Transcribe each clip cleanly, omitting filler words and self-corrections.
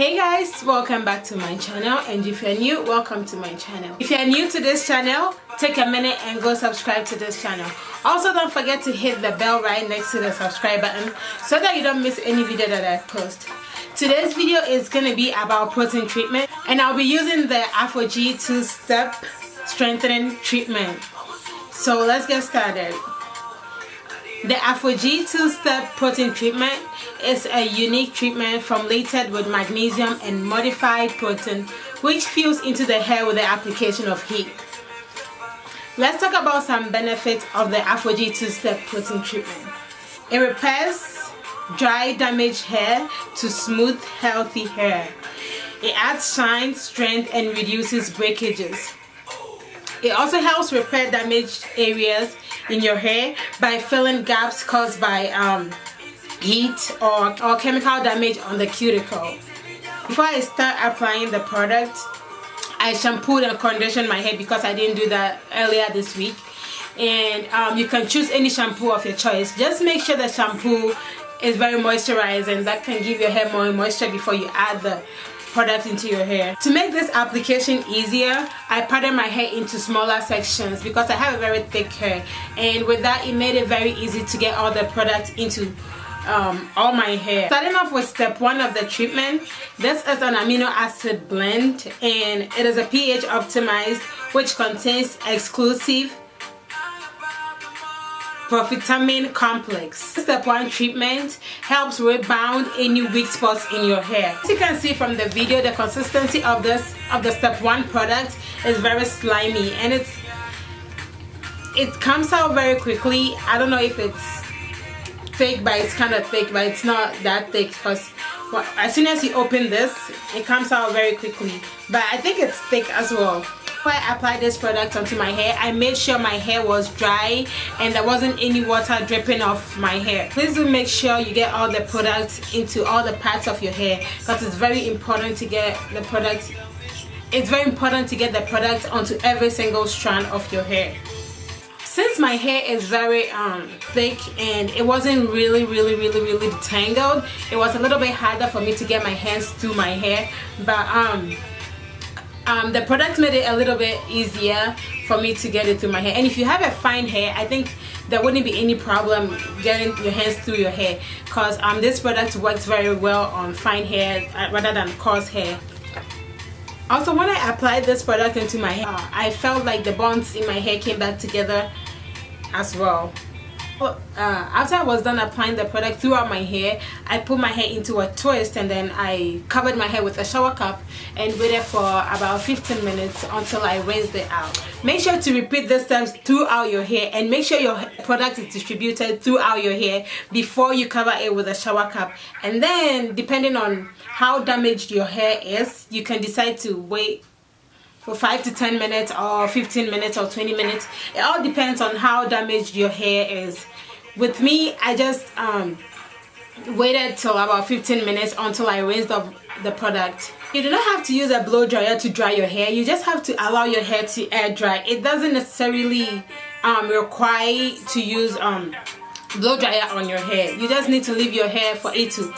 Hey guys, welcome back to my channel, and if you're new, welcome to my channel. If you're new to this channel, take a minute and go subscribe to this channel. Also, don't forget to hit the bell right next to the subscribe button so that you don't miss any video that I post. Today's video is going to be about protein treatment, and I'll be using the Aphogee 2-step strengthening treatment. So let's get started. The Aphogee 2-step protein treatment is a unique treatment formulated with magnesium and modified protein, which fused into the hair with the application of heat. Let's talk about some benefits of the Aphogee 2-step protein treatment. It repairs dry, damaged hair to smooth, healthy hair. It adds shine, strength, and reduces breakages. It also helps repair damaged areas in your hair by filling gaps caused by heat or chemical damage on the cuticle. Before I start applying the product, I shampooed and conditioned my hair because I didn't do that earlier this week. And you can choose any shampoo of your choice. Just make sure the shampoo is very moisturizing. That can give your hair more moisture before you add the product into your hair. To make this application easier, I parted my hair into smaller sections because I have a very thick hair, and with that it made it very easy to get all the product into all my hair. Starting off with step 1 of the treatment, this is an amino acid blend, and it is a pH optimized, which contains exclusive vitamin complex. Step 1 treatment helps rebound any weak spots in your hair. As you can see from the video, the consistency of the step 1 product is very slimy, and it comes out very quickly. I don't know if it's thick, but it's kind of thick, but it's not that thick because as soon as you open this, it comes out very quickly. But I think it's thick as well. Before I applied this product onto my hair, I made sure my hair was dry and there wasn't any water dripping off my hair. Please do make sure you get all the products into all the parts of your hair, because it's very important to get the product. It's very important to get the product onto every single strand of your hair. Since my hair is very thick and it wasn't really detangled, it was a little bit harder for me to get my hands through my hair, but the product made it a little bit easier for me to get it through my hair. And if you have a fine hair, I think there wouldn't be any problem getting your hands through your hair, because this product works very well on fine hair rather than coarse hair. Also, when I applied this product into my hair, I felt like the bonds in my hair came back together as well. After I was done applying the product throughout my hair, I put my hair into a twist, and then I covered my hair with a shower cap and waited for about 15 minutes until I rinsed it out. Make sure to repeat this steps throughout your hair, and make sure your product is distributed throughout your hair before you cover it with a shower cap. And then, depending on how damaged your hair is, you can decide to wait for 5 to 10 minutes or 15 minutes or 20 minutes. It all depends on how damaged your hair is. With me, I just waited till about 15 minutes until I rinsed off the product. You do not have to use a blow dryer to dry your hair. You just have to allow your hair to air dry. It doesn't necessarily require you to use blow dryer on your hair. You just need to leave your hair for it to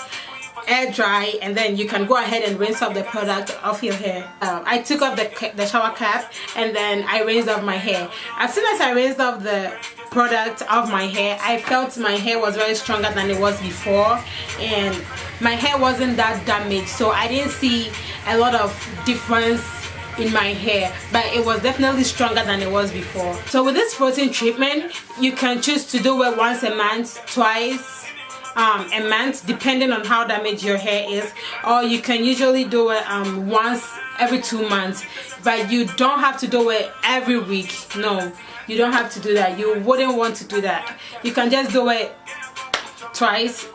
air dry, and then you can go ahead and rinse off the product off your hair. I took off the shower cap, and then I rinsed off my hair. As soon as I rinsed off the product off my hair, I felt my hair was very stronger than it was before, and my hair wasn't that damaged, so I didn't see a lot of difference in my hair, but it was definitely stronger than it was before. So with this protein treatment, you can choose to do it once a month, twice a month, depending on how damaged your hair is, or you can usually do it once every 2 months, but you don't have to do it every week. No, you don't have to do that. You wouldn't want to do that. You can just do it twice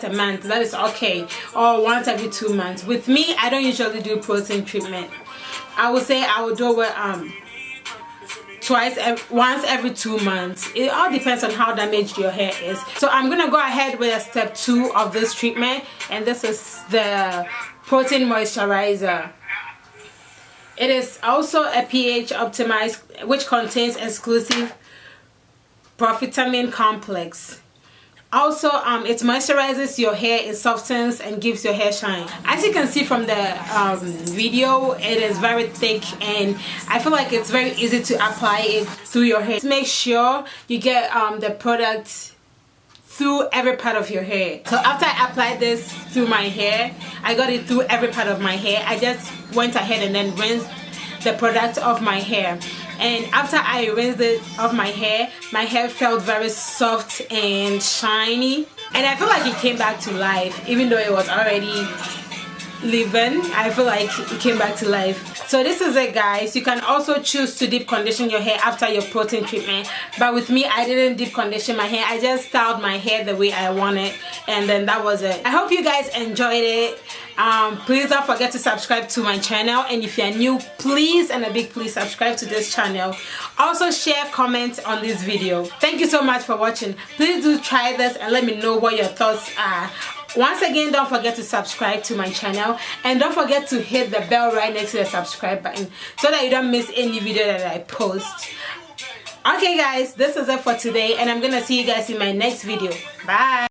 a month. That is okay, or once every 2 months. With me, I don't usually do protein treatment. I would say I would do it once every 2 months. It all depends on how damaged your hair is. So I'm gonna go ahead with step 2 of this treatment, and this is the protein moisturizer. It is also a pH optimized, which contains exclusive vitamin complex. Also, it moisturizes your hair, it softens and gives your hair shine. As you can see from the video, it is very thick and I feel like it's very easy to apply it through your hair. Just make sure you get the product through every part of your hair. So after I applied this through my hair, I got it through every part of my hair. I just went ahead and then rinsed the product off my hair. And after I rinsed it off my hair felt very soft and shiny. And I feel like it came back to life, even though it was already leave-in. I feel like it came back to life. So this is it, guys. You can also choose to deep condition your hair after your protein treatment, but with me I didn't deep condition my hair. I just styled my hair the way I want it, and then that was it. I hope you guys enjoyed it. Please don't forget to subscribe to my channel, and if you're new, please and a big please subscribe to this channel. Also share, comment on this video. Thank you so much for watching. Please do try this and let me know what your thoughts are. Once again, don't forget to subscribe to my channel, and don't forget to hit the bell right next to the subscribe button so that you don't miss any video that I post. Okay guys, this is it for today, and I'm gonna see you guys in my next video. Bye.